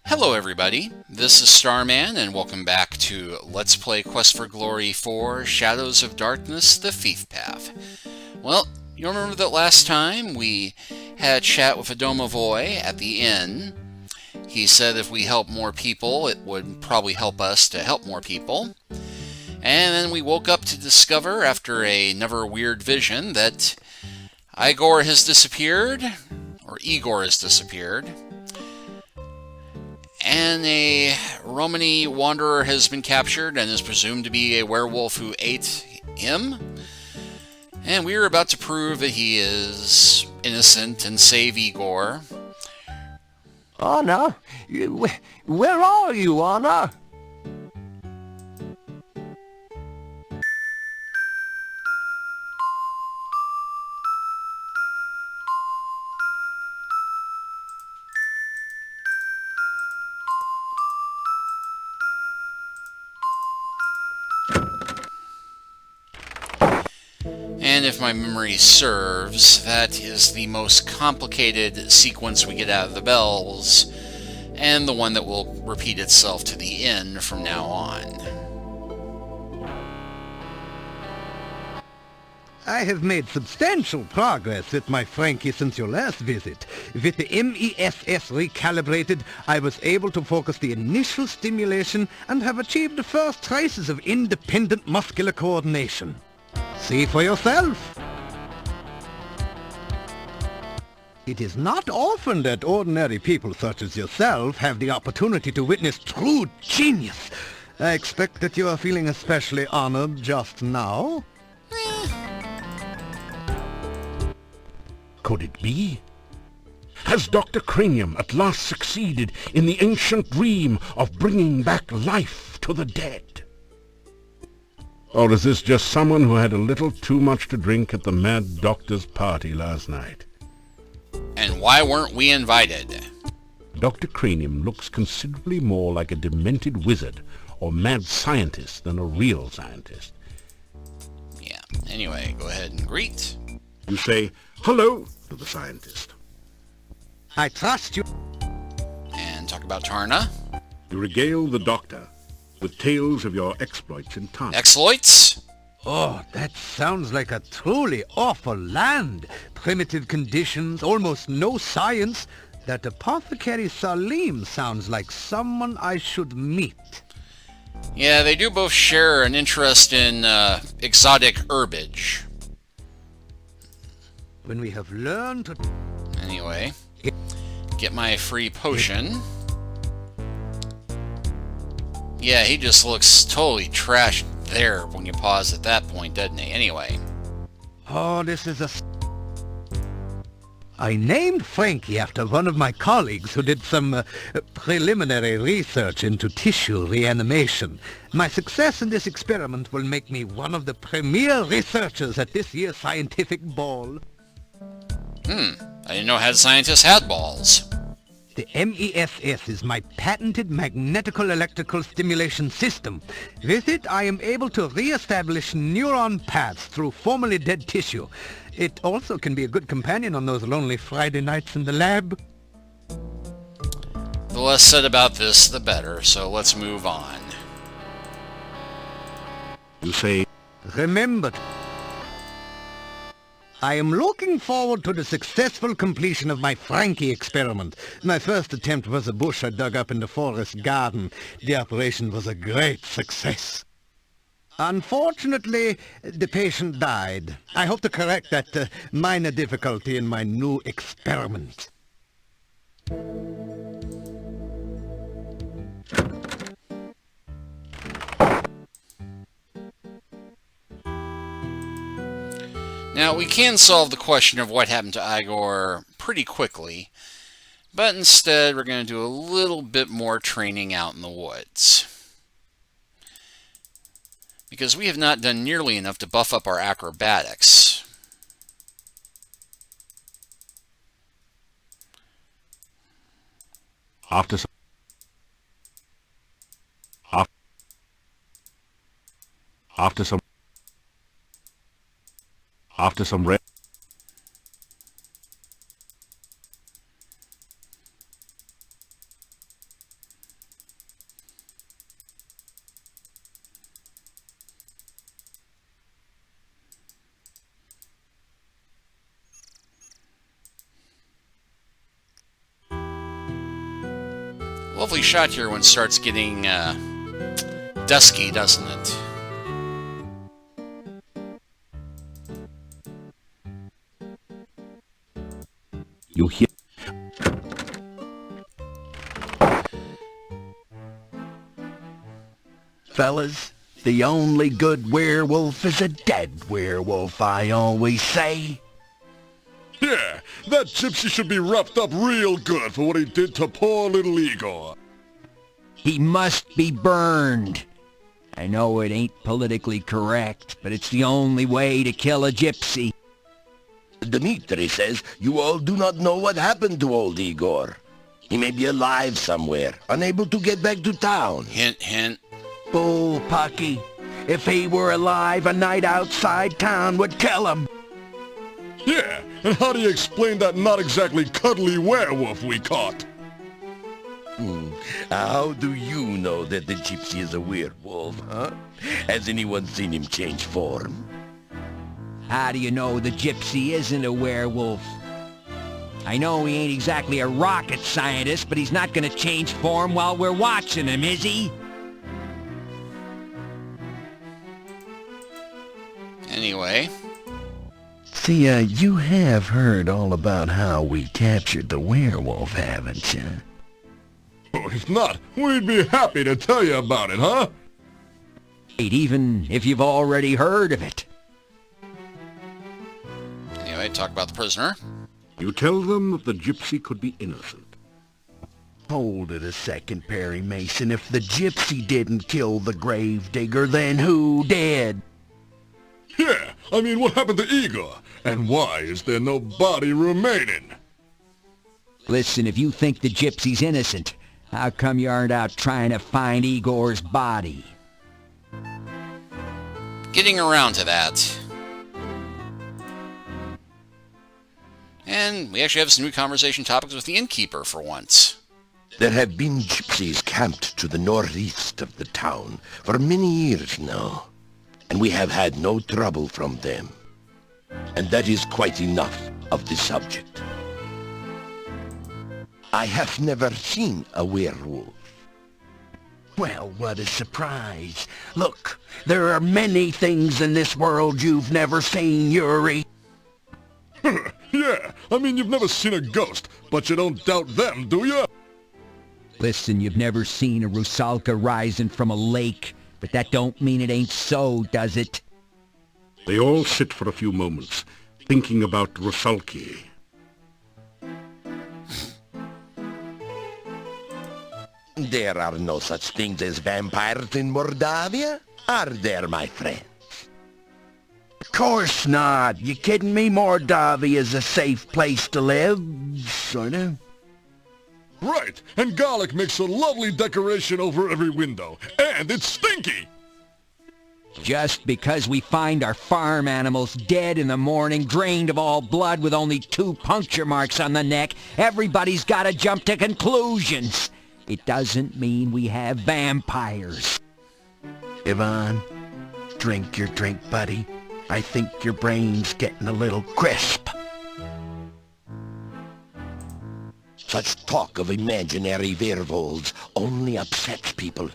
Hello everybody, this is Starman and welcome back to Let's Play Quest for Glory 4 Shadows of Darkness, the Thief Path. Well, you remember that last time we had a chat with Adomovoy at the inn. He said if we help more people, it would probably help us to help more people. And then we woke up to discover, after another weird vision, that Igor has disappeared, or Igor has disappeared. And a Romani wanderer has been captured and is presumed to be a werewolf who ate him. And we are about to prove that he is innocent and save Igor. Anna? Where are you, Anna? And if my memory serves, that is the most complicated sequence we get out of the bells, and the one that will repeat itself to the end from now on. I have made substantial progress with my Frankie since your last visit. With the MESS recalibrated, I was able to focus the initial stimulation and have achieved the first traces of independent muscular coordination. See for yourself. It is not often that ordinary people such as yourself have the opportunity to witness true genius. I expect that you are feeling especially honored just now. Could it be? Has Dr. Cranium at last succeeded in the ancient dream of bringing back life to the dead? Or is this just someone who had a little too much to drink at the Mad Doctor's party last night? And why weren't we invited? Dr. Cranium looks considerably more like a demented wizard or mad scientist than a real scientist. Yeah, anyway, go ahead and greet. You say hello to the scientist. I trust you. And talk about Tarna. You regale the doctor with tales of your exploits in time. Exploits? Oh, that sounds like a truly awful land. Primitive conditions, almost no science. That apothecary Salim sounds like someone I should meet. Yeah, they do both share an interest in exotic herbage. When we have learned to... Anyway, get my free potion. Yeah, he just looks totally trashed there when you pause at that point, doesn't he? Anyway. Oh, this is a... I named Frankie after one of my colleagues who did some preliminary research into tissue reanimation. My success in this experiment will make me one of the premier researchers at this year's scientific ball. I didn't know scientists had balls. The MESS is my patented magnetical electrical stimulation system. With it, I am able to re-establish neuron paths through formerly dead tissue. It also can be a good companion on those lonely Friday nights in the lab. The less said about this, the better, so let's move on. You say, Remember, I am looking forward to the successful completion of my Frankie experiment. My first attempt was a bush I dug up in the forest garden. The operation was a great success. Unfortunately, the patient died. I hope to correct that minor difficulty in my new experiment. Now, we can solve the question of what happened to Igor pretty quickly, but instead we're going to do a little bit more training out in the woods. Because we have not done nearly enough to buff up our acrobatics. after some after some rest. Lovely shot here when it starts getting dusky, doesn't it? You hear? Fellas, the only good werewolf is a dead werewolf, I always say. Yeah, that gypsy should be wrapped up real good for what he did to poor little Igor. He must be burned. I know it ain't politically correct, but it's the only way to kill a gypsy. Dmitri says you all do not know what happened to old Igor. He may be alive somewhere, unable to get back to town. Hint, hint. Bull Pucky. If he were alive, a night outside town would kill him. Yeah, and how do you explain that not exactly cuddly werewolf we caught? How do you know that the gypsy is a werewolf, huh? Has anyone seen him change form? How do you know the gypsy isn't a werewolf? I know he ain't exactly a rocket scientist, but he's not gonna change form while we're watching him, is he? Anyway. See, you have heard all about how we captured the werewolf, haven't you? Oh, if not, we'd be happy to tell you about it, huh? Even if you've already heard of it. Anyway, talk about the prisoner. You tell them that the gypsy could be innocent. Hold it a second, Perry Mason. If the gypsy didn't kill the gravedigger, then who did? Yeah, I mean, what happened to Igor? And why is there no body remaining? Listen, if you think the gypsy's innocent, how come you aren't out trying to find Igor's body? Getting around to that. And we actually have some new conversation topics with the innkeeper for once. There have been gypsies camped to the northeast of the town for many years now, and we have had no trouble from them. And that is quite enough of the subject. I have never seen a werewolf. Well, what a surprise. Look, there are many things in this world you've never seen, Yuri. Yeah, I mean, you've never seen a ghost, but you don't doubt them, do you? Listen, you've never seen a rusalka rising from a lake, but that don't mean it ain't so, does it? They all sit for a few moments, thinking about Rusalki. There are no such things as vampires in Mordavia, are there, my friend? Of course not. You kidding me? Mordavia is a safe place to live, sort of. Right, and garlic makes a lovely decoration over every window, and it's stinky! Just because we find our farm animals dead in the morning, drained of all blood with only 2 puncture marks on the neck, everybody's gotta jump to conclusions. It doesn't mean we have vampires. Ivan, drink your drink, buddy. I think your brain's getting a little crisp. Such talk of imaginary werewolves only upsets people.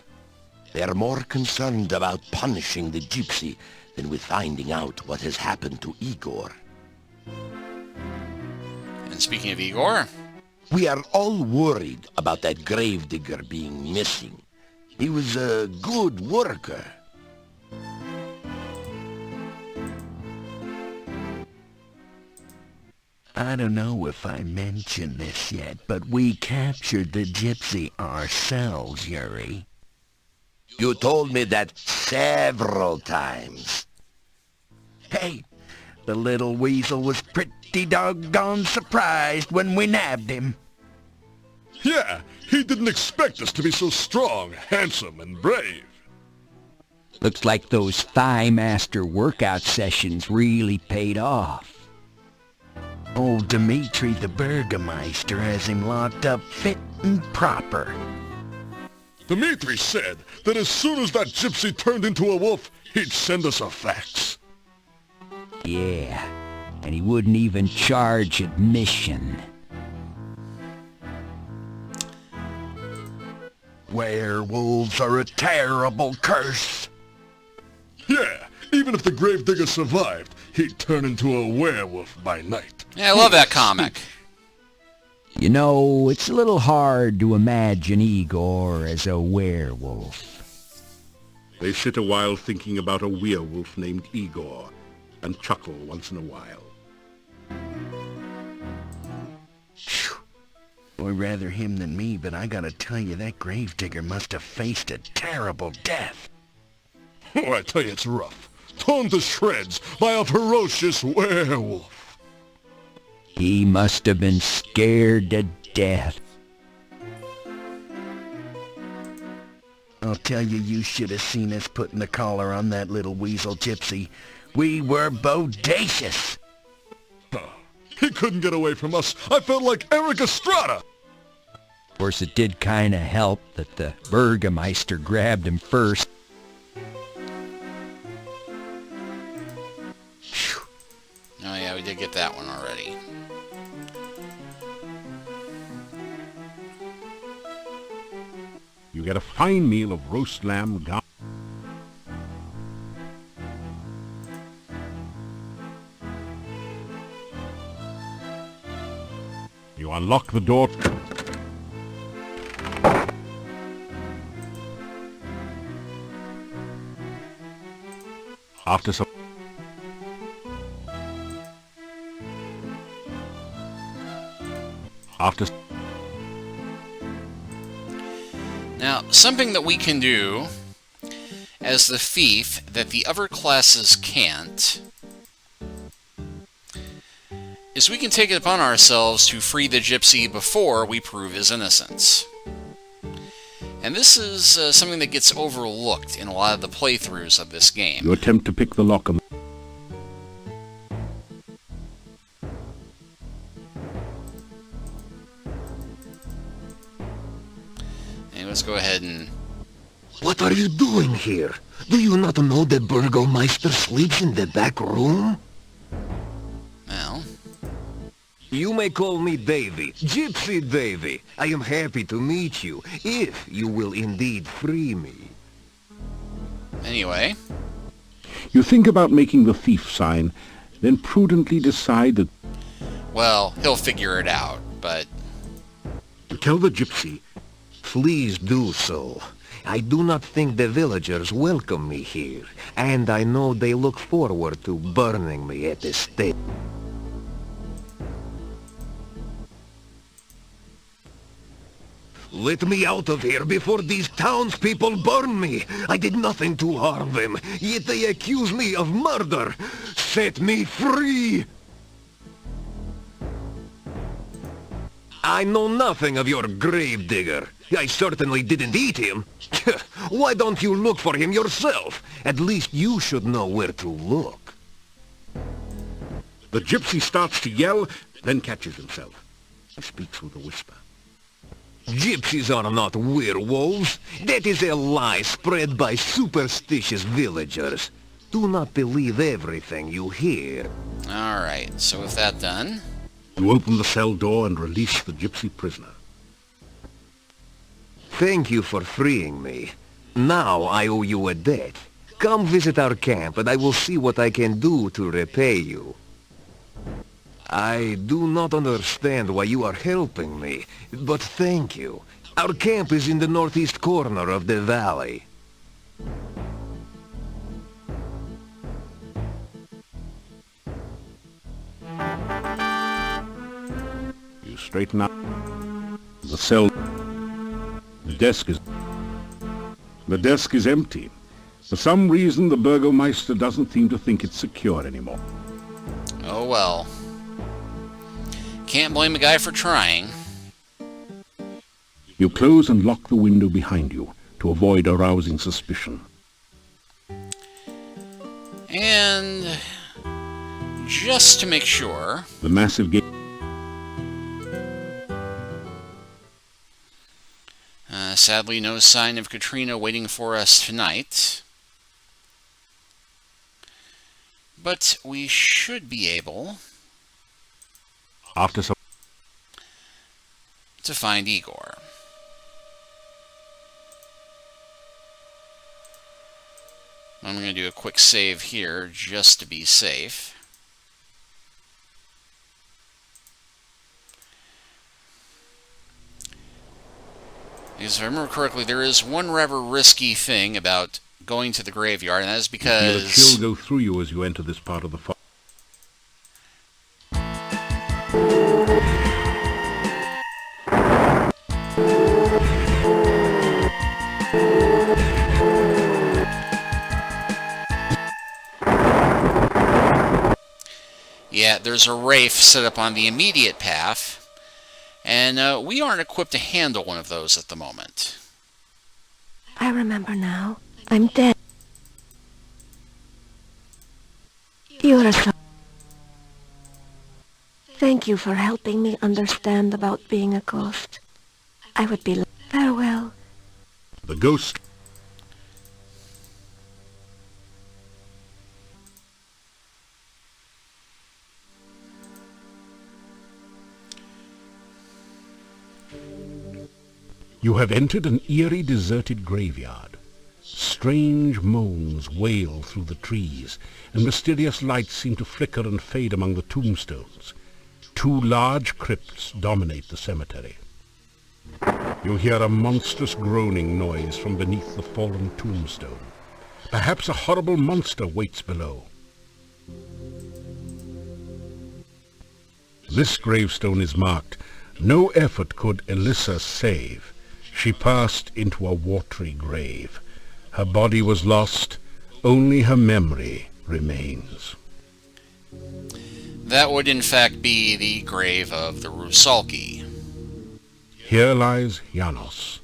They're more concerned about punishing the gypsy than with finding out what has happened to Igor. And speaking of Igor, We are all worried about that gravedigger being missing. He was a good worker. I don't know if I mentioned this yet, but we captured the gypsy ourselves, Yuri. You told me that several times. Hey, the little weasel was pretty doggone surprised when we nabbed him. Yeah, he didn't expect us to be so strong, handsome, and brave. Looks like those Thigh Master workout sessions really paid off. Old Dmitri the Burgermeister has him locked up fit and proper. Dmitri said that as soon as that gypsy turned into a wolf, he'd send us a fax. Yeah, and he wouldn't even charge admission. Werewolves are a terrible curse. Yeah, even if the gravedigger survived, he'd turn into a werewolf by night. Yeah, I love that comic. You know, it's a little hard to imagine Igor as a werewolf. They sit a while thinking about a werewolf named Igor, and chuckle once in a while. Or rather him than me, but I gotta tell you, that gravedigger must have faced a terrible death. Oh, I tell you, it's rough. Torn to shreds by a ferocious werewolf. He must have been scared to death. I'll tell you, you should have seen us putting the collar on that little weasel gypsy. We were bodacious. He couldn't get away from us. I felt like Eric Estrada. Of course, it did kind of help that the Burgermeister grabbed him first. Oh yeah, we did get that one already. You get a fine meal of roast lamb, You unlock the door. After some... Now, something that we can do as the thief that the other classes can't is we can take it upon ourselves to free the gypsy before we prove his innocence. And this is something that gets overlooked in a lot of the playthroughs of this game. You attempt to pick the lock on... And let's go ahead and... What are you doing here? Do you not know the Burgomeister sleeps in the back room? Well... You may call me Davy, Gypsy Davy. I am happy to meet you, if you will indeed free me. Anyway... You think about making the thief sign, then prudently decide that... Well, he'll figure it out, but... You tell the gypsy, Please do so. I do not think the villagers welcome me here, and I know they look forward to burning me at the stake. Let me out of here before these townspeople burn me. I did nothing to harm them, yet they accuse me of murder. Set me free! I know nothing of your gravedigger. I certainly didn't eat him. Why don't you look for him yourself? At least you should know where to look. the gypsy starts to yell, then catches himself. He speaks with a whisper. Gypsies are not werewolves. That is a lie spread by superstitious villagers. Do not believe everything you hear. Alright, so with that done... You open the cell door and release the gypsy prisoner. Thank you for freeing me. Now I owe you a debt. Come visit our camp and I will see what I can do to repay you. I do not understand why you are helping me, but thank you. Our camp is in the northeast corner of the valley. You straighten up. The cell... The desk is empty. For some reason, the Burgomeister doesn't seem to think it's secure anymore. Oh well. Can't blame a guy for trying. You close and lock the window behind you to avoid arousing suspicion. And... just to make sure... The massive gate... sadly, no sign of Katrina waiting for us tonight. But we should be able... After some... to find Igor. I'm going to do a quick save here just to be safe. Because if I remember correctly, there is one rather risky thing about going to the graveyard, and that is because... You feel a chill go through you as you enter this part of the forest. Yeah, there's a Wraith set up on the immediate path, and we aren't equipped to handle one of those at the moment. I remember now. I'm dead. You're so... Thank you for helping me understand about being a ghost. I would be... Farewell. The ghost... You have entered an eerie, deserted graveyard. Strange moans wail through the trees, and mysterious lights seem to flicker and fade among the tombstones. Two large crypts dominate the cemetery. You hear a monstrous groaning noise from beneath the fallen tombstone. Perhaps a horrible monster waits below. This gravestone is marked, "No effort could Elissa save. She passed into a watery grave. Her body was lost, only her memory remains." That would in fact be the grave of the Rusalki. Here lies Janos,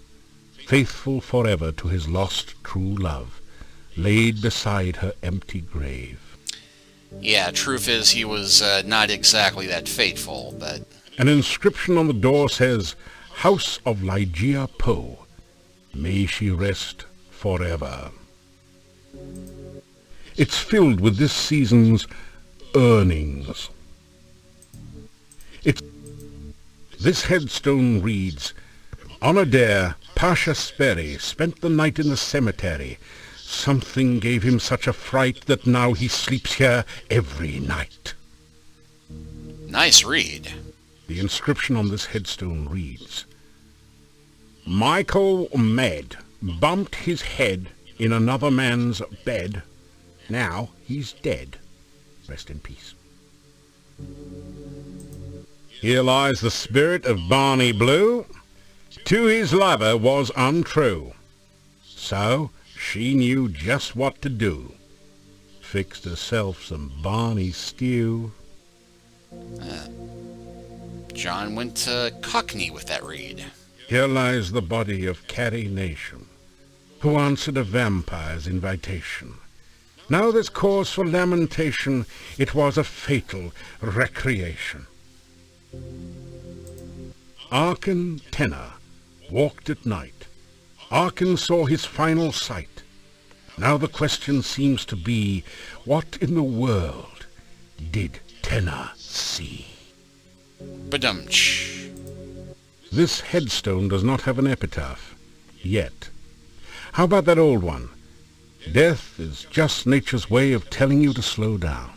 faithful forever to his lost true love, laid beside her empty grave. Yeah, truth is he was not exactly that faithful, but... An inscription on the door says, "House of Ligeia Poe. May she rest forever." It's filled with this season's earnings. This headstone reads, "On a dare, Pasha Sperry spent the night in the cemetery. Something gave him such a fright that now he sleeps here every night." Nice read. The inscription on this headstone reads, "Michael Med bumped his head in another man's bed. Now he's dead. Rest in peace." Here lies the spirit of Barney Blue. To his lover was untrue. So she knew just what to do. Fixed herself some Barney stew. John went Cockney with that read. Here lies the body of Carrie Nation, who answered a vampire's invitation. Now there's cause for lamentation. It was a fatal recreation. Arkin Tenor walked at night. Arkin saw his final sight. Now the question seems to be, what in the world did Tenor see? Badumch. This headstone does not have an epitaph, yet. How about that old one? Death is just nature's way of telling you to slow down.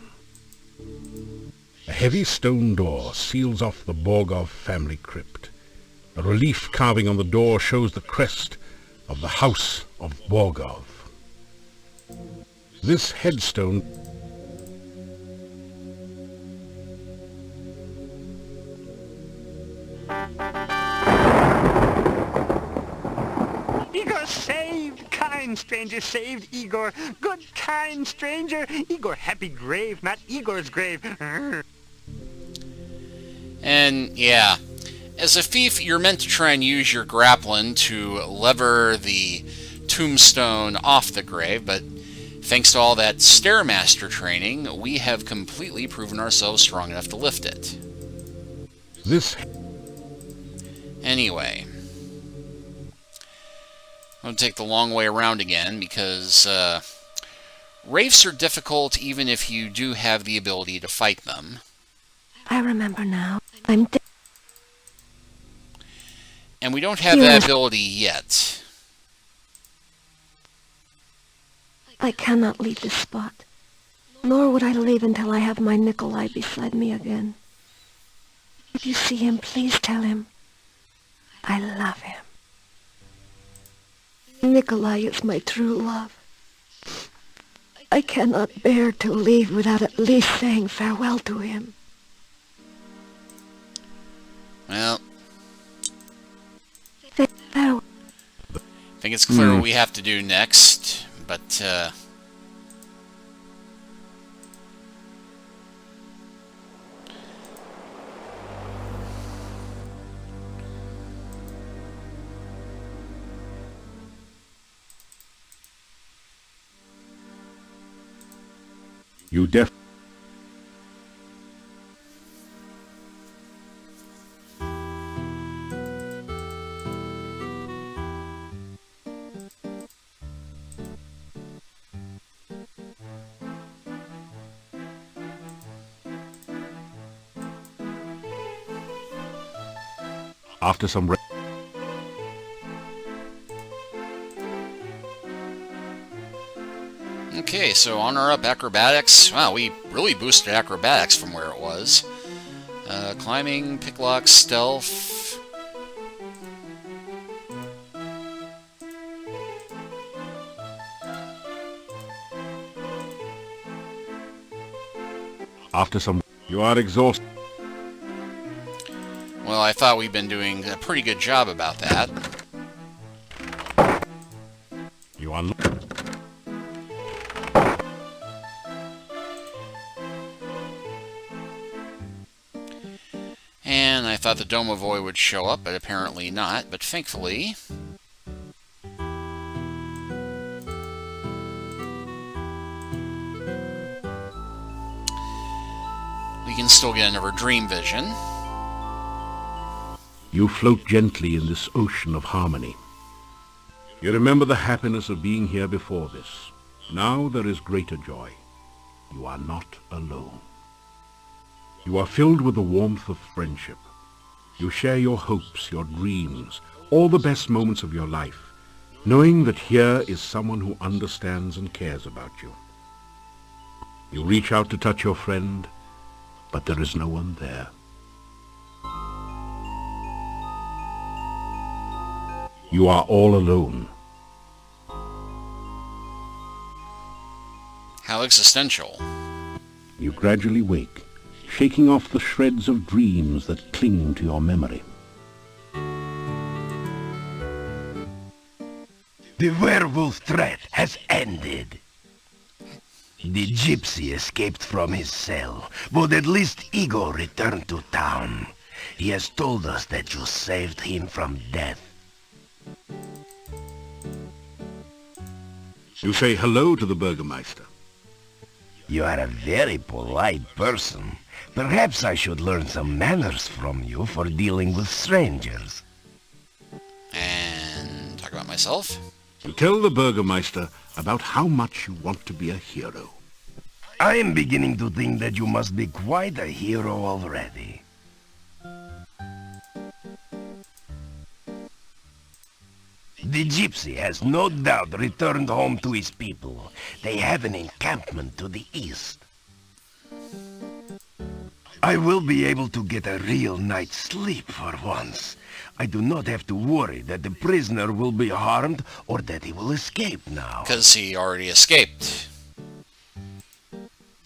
A heavy stone door seals off the Borgov family crypt. A relief carving on the door shows the crest of the House of Borgov. This headstone... Igor saved! Kind stranger saved Igor! Good kind stranger! Igor, happy grave, not Igor's grave! And, yeah, as a thief, you're meant to try and use your grappling to lever the tombstone off the grave, but thanks to all that Stairmaster training, we have completely proven ourselves strong enough to lift it. This... Anyway, I'm going to take the long way around again, because Wraiths are difficult even if you do have the ability to fight them. I remember now. I'm dead. And we don't have that ability yet. I cannot leave this spot. Nor would I leave until I have my Nikolai beside me again. If you see him, please tell him I love him. Nikolai is my true love. I cannot bear to leave without at least saying farewell to him. Well, Farewell. I think it's clear what we have to do next, but, You After some okay, so on our up acrobatics. Wow, we really boosted acrobatics from where it was. Climbing, picklock, stealth. After some... You are exhausted. Well, I thought we'd been doing a pretty good job about that. You are... And I thought the Domovoy would show up, but apparently not. But thankfully... we can still get another dream vision. You float gently in this ocean of harmony. You remember the happiness of being here before this. Now there is greater joy. You are not alone. You are filled with the warmth of friendship. You share your hopes, your dreams, all the best moments of your life, knowing that here is someone who understands and cares about you. You reach out to touch your friend, but there is no one there. You are all alone. How existential. You gradually wake, shaking off the shreds of dreams that cling to your memory. The werewolf threat has ended. The gypsy escaped from his cell, but at least Igor returned to town. He has told us that you saved him from death. You say hello to the Burgermeister. You are a very polite person. Perhaps I should learn some manners from you for dealing with strangers. And talk about myself. You tell the Burgermeister about how much you want to be a hero. I am beginning to think that you must be quite a hero already. The gypsy has no doubt returned home to his people. They have an encampment to the east. I will be able to get a real night's sleep for once. I do not have to worry that the prisoner will be harmed or that he will escape now. Because he already escaped.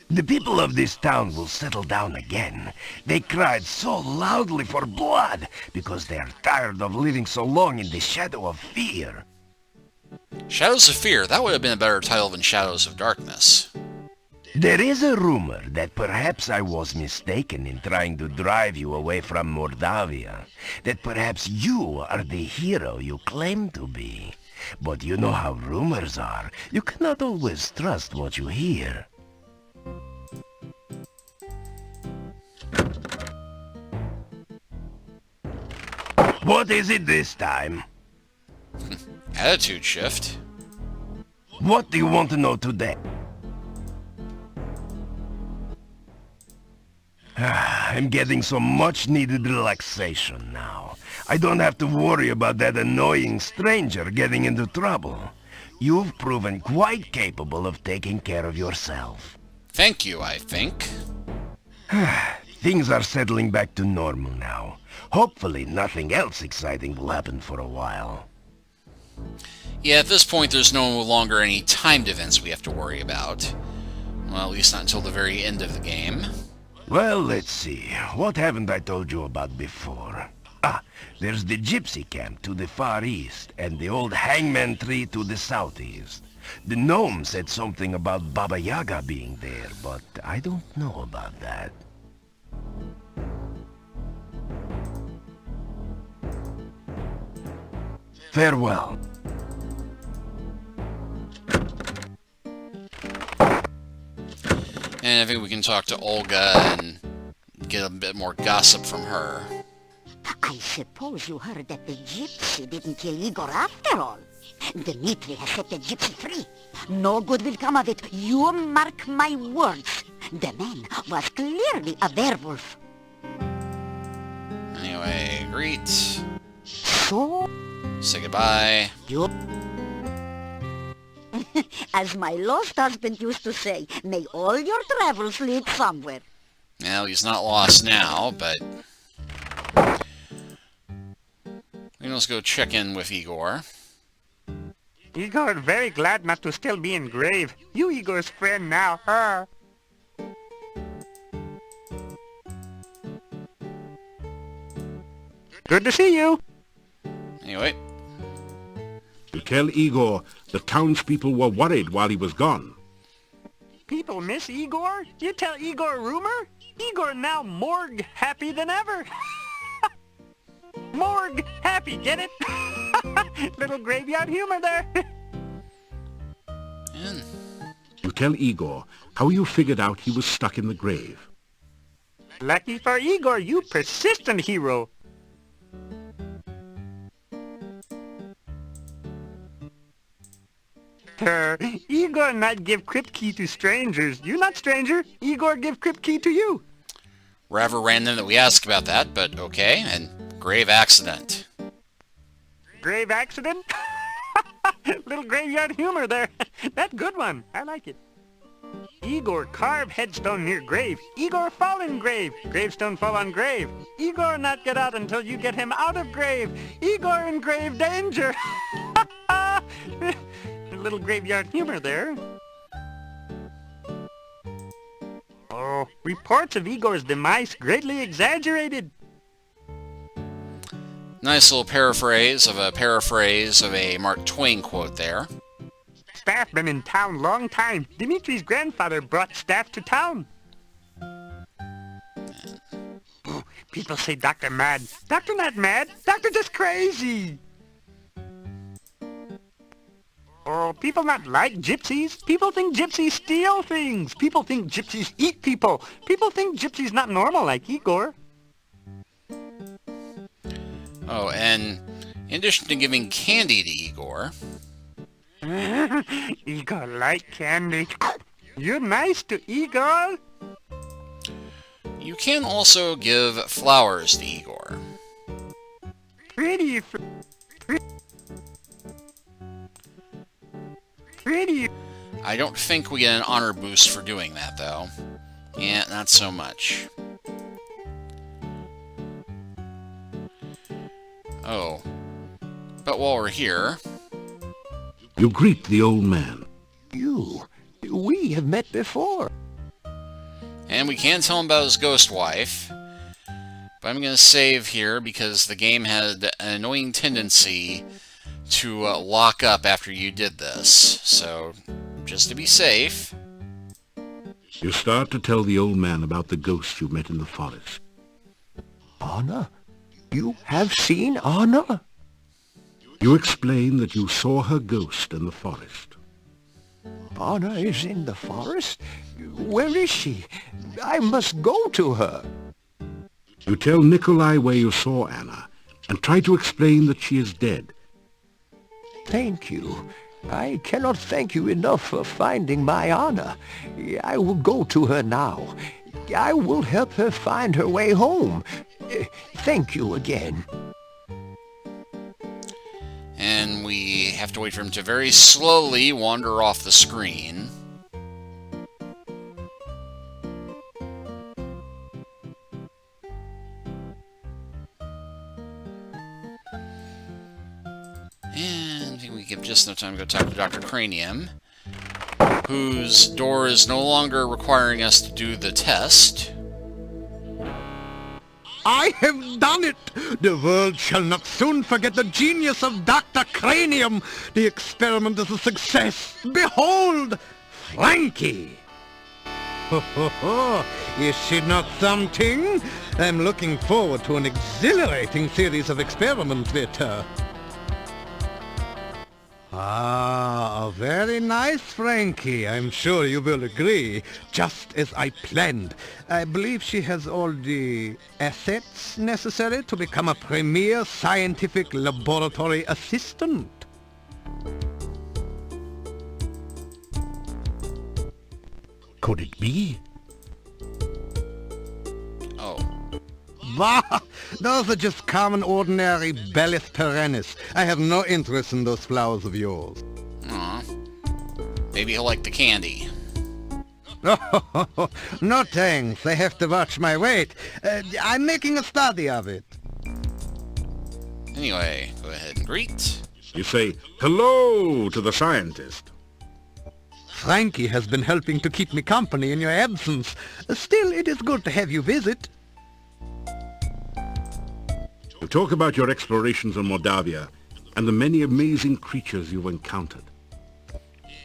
The people of this town will settle down again. They cried so loudly for blood because they are tired of living so long in the shadow of fear. Shadows of Fear. That would have been a better title than Shadows of Darkness. There is a rumor that perhaps I was mistaken in trying to drive you away from Mordavia. That perhaps you are the hero you claim to be. But you know how rumors are. You cannot always trust what you hear. What is it this time? Attitude shift. What do you want to know today? I'm getting some much-needed relaxation now. I don't have to worry about that annoying stranger getting into trouble. You've proven quite capable of taking care of yourself. Thank you, I think. Things are settling back to normal now. Hopefully nothing else exciting will happen for a while. Yeah, at this point there's no longer any timed events we have to worry about. Well, at least not until the very end of the game. Well, let's see. What haven't I told you about before? Ah, there's the gypsy camp to the far east, and the old hangman tree to the southeast. The gnome said something about Baba Yaga being there, but I don't know about that. Farewell. And I think we can talk to Olga and get a bit more gossip from her. I suppose you heard that the gypsy didn't kill Igor after all. Dmitri has set the gypsy free. No good will come of it. You mark my words. The man was clearly a werewolf. Anyway, greet. So? Say goodbye. You... As my lost husband used to say, may all your travels lead somewhere. Well, he's not lost now, but... let's go check in with Igor. Igor, very glad not to still be in grave. You Igor's friend now, huh? Good to see you. Anyway. To tell Igor the townspeople were worried while he was gone. People miss Igor? You tell Igor a rumor? Igor now morgue happy than ever. Morgue happy, get it? Little graveyard humor there. And You tell Igor how you figured out he was stuck in the grave. Lucky for Igor, you persistent hero. Igor not give crypt key to strangers. You not stranger. Igor give crypt key to you. rather random that we ask about that, but okay. And grave accident. Grave accident? Little graveyard humor there. That good one. I like it. Igor carve headstone near grave. Igor fall in grave. Gravestone fall on grave. Igor not get out until you get him out of grave. Igor in grave danger. Little graveyard humor there. Oh, reports of Igor's demise greatly exaggerated. Nice little paraphrase of a Mark Twain quote there. Staff been in town long time. Dimitri's grandfather brought staff to town. Oh, people say Doctor mad. Doctor not mad. Doctor just crazy. Oh, people not like gypsies. People think gypsies steal things. People think gypsies eat people. People think gypsies not normal like Igor. Oh, and in addition to giving candy to Igor... Igor like candy. You're nice to Igor. You can also give flowers to Igor. Pretty. I don't think we get an honor boost for doing that, though. Yeah, not so much. Oh. But while we're here... You greet the old man. We have met before. And we can tell him about his ghost wife. But I'm going to save here because the game had an annoying tendency to lock up after you did this. So, just to be safe. You start to tell the old man about the ghost you met in the forest. Anna? You have seen Anna? You explain that you saw her ghost in the forest. Anna is in the forest? Where is she? I must go to her. You tell Nikolai where you saw Anna, and try to explain that she is dead. Thank you. I cannot thank you enough for finding my Anna. I will go to her now. I will help her find her way home. Thank you again. And we have to wait for him to very slowly wander off the screen. And I think we give just enough time to go talk to Dr. Cranium, whose door is no longer requiring us to do the test. I have done it! The world shall not soon forget the genius of Dr. Cranium. The experiment is a success. Behold, Frankie! Ho ho ho! Is she not something? I'm looking forward to an exhilarating series of experiments with her. Ah, a very nice Frankie. I'm sure you will agree. Just as I planned. I believe she has all the assets necessary to become a premier scientific laboratory assistant. Could it be? Oh. Bah! Those are just common, ordinary Bellis perennis. I have no interest in those flowers of yours. Aw. Maybe he'll like the candy. Oh, no thanks. I have to watch my weight. I'm making a study of it. Anyway, go ahead and greet. You say hello to the scientist. Frankie has been helping to keep me company in your absence. Still, it is good to have you visit. Talk about your explorations in Moldavia and the many amazing creatures you've encountered.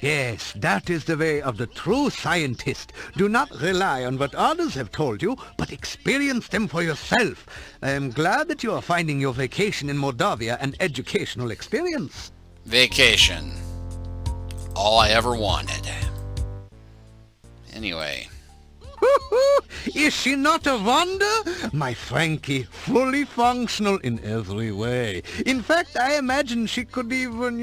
Yes, that is the way of the true scientist. Do not rely on what others have told you, but experience them for yourself. I am glad that you are finding your vacation in Moldavia an educational experience. Vacation. All I ever wanted. Anyway. Is she not a wonder? My Frankie, fully functional in every way. In fact, I imagine she could even,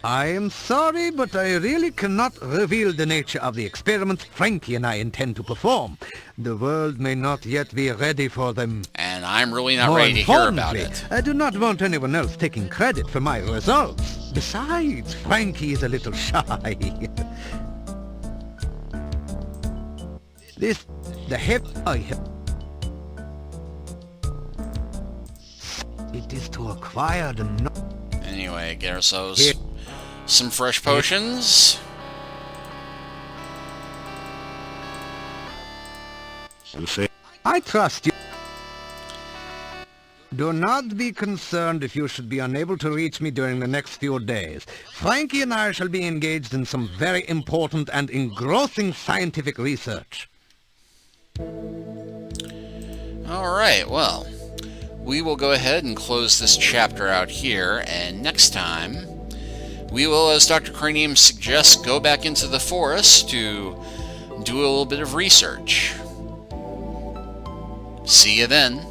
I am sorry, but I really cannot reveal the nature of the experiments Frankie and I intend to perform. The world may not yet be ready for them. And I'm really not More ready to hear about importantly, it. I do not want anyone else taking credit for my results. Besides, Frankie is a little shy. It is to acquire the... Anyway, get ourselves some fresh potions. You say I trust you. Do not be concerned if you should be unable to reach me during the next few days. Frankie and I shall be engaged in some very important and engrossing scientific research. Alright, well, we will go ahead and close this chapter out here, and next time we will, as Dr. Cranium suggests, go back into the forest to do a little bit of research. See you then.